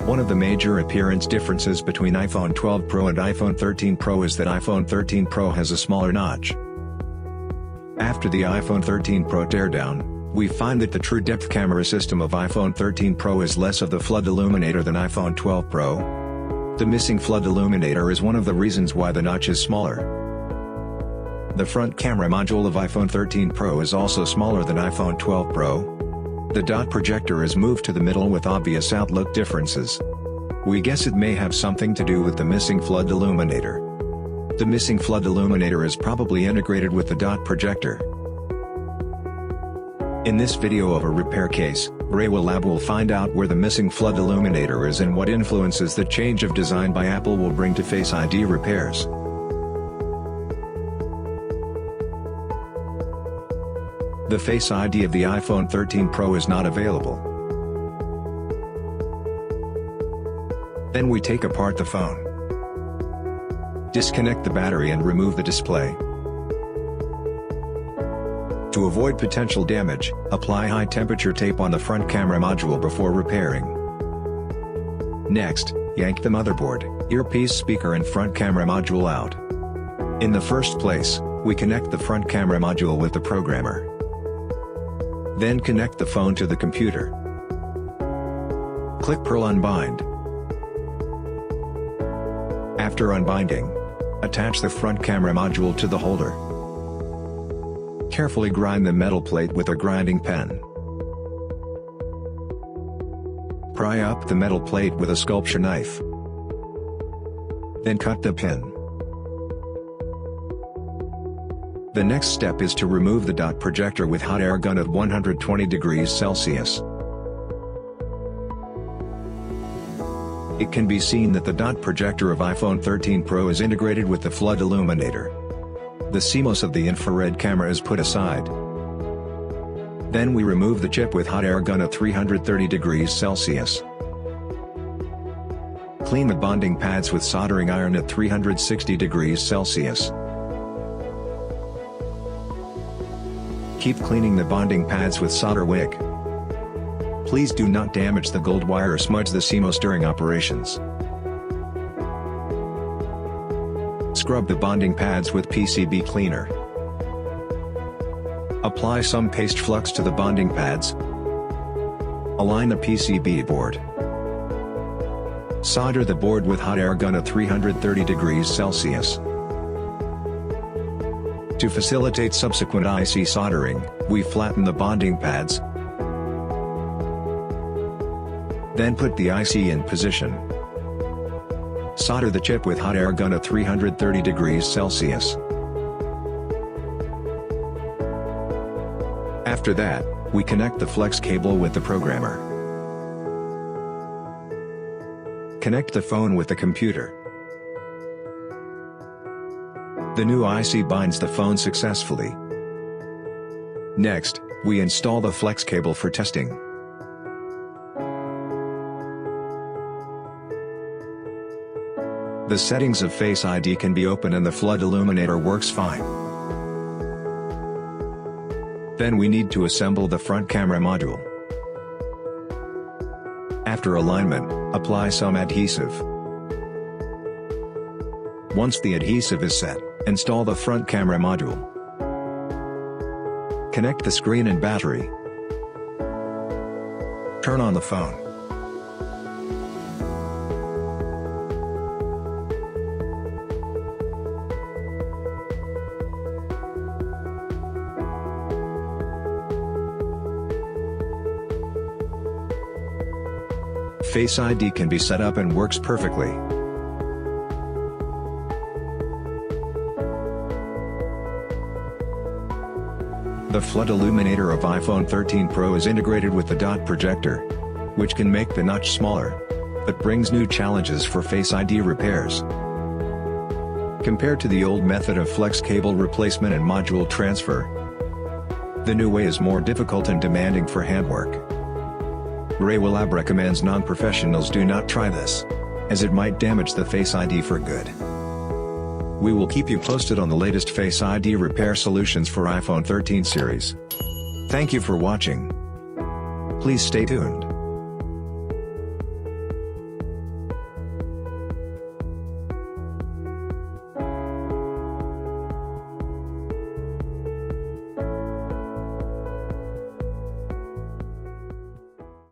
One of the major appearance differences between iPhone 12 Pro and iPhone 13 Pro is that iPhone 13 Pro has a smaller notch. After the iPhone 13 Pro teardown, we find that the true depth camera system of iPhone 13 Pro is less of the flood illuminator than iPhone 12 Pro. The missing flood illuminator is one of the reasons why the notch is smaller. The front camera module of iPhone 13 Pro is also smaller than iPhone 12 Pro. The dot projector is moved to the middle with obvious outlook differences. We guess it may have something to do with the missing flood illuminator. The missing flood illuminator is probably integrated with the dot projector. In this video of a repair case, Raywilab will find out where the missing flood illuminator is and what influences the change of design by Apple will bring to Face ID repairs. The Face ID of the iPhone 13 Pro is not available. Then we take apart the phone. Disconnect the battery and remove the display. To avoid potential damage, apply high-temperature tape on the front camera module before repairing. Next, yank the motherboard, earpiece speaker and front camera module out. In the first place, we connect the front camera module with the programmer. Then connect the phone to the computer. Click Pearl Unbind. After unbinding, attach the front camera module to the holder. Carefully grind the metal plate with a grinding pen. Pry up the metal plate with a sculpture knife. Then cut the pin. The next step is to remove the dot projector with hot air gun at 120 degrees Celsius. It can be seen that the dot projector of iPhone 13 Pro is integrated with the flood illuminator. The CMOS of the infrared camera is put aside. Then we remove the chip with hot air gun at 330 degrees Celsius. Clean the bonding pads with soldering iron at 360 degrees Celsius. Keep cleaning the bonding pads with solder wick. Please do not damage the gold wire or smudge the CMOS during operations. Scrub the bonding pads with PCB cleaner. Apply some paste flux to the bonding pads. Align the PCB board. Solder the board with hot air gun at 330 degrees Celsius. To facilitate subsequent IC soldering, we flatten the bonding pads. Then put the IC in position. Solder the chip with hot air gun at 330 degrees Celsius. After that, we connect the flex cable with the programmer. Connect the phone with the computer. The new IC binds the phone successfully. Next, we install the flex cable for testing. The settings of Face ID can be opened and the flood illuminator works fine. Then we need to assemble the front camera module. After alignment, apply some adhesive. Once the adhesive is set, install the front camera module. Connect the screen and battery. Turn on the phone. Face ID can be set up and works perfectly. The flood illuminator of iPhone 13 Pro is integrated with the dot projector, which can make the notch smaller, but brings new challenges for Face ID repairs. Compared to the old method of flex cable replacement and module transfer, the new way is more difficult and demanding for handwork. Raywilab recommends non-professionals do not try this, as it might damage the Face ID for good. We will keep you posted on the latest Face ID repair solutions for iPhone 13 series. Thank you for watching. Please stay tuned.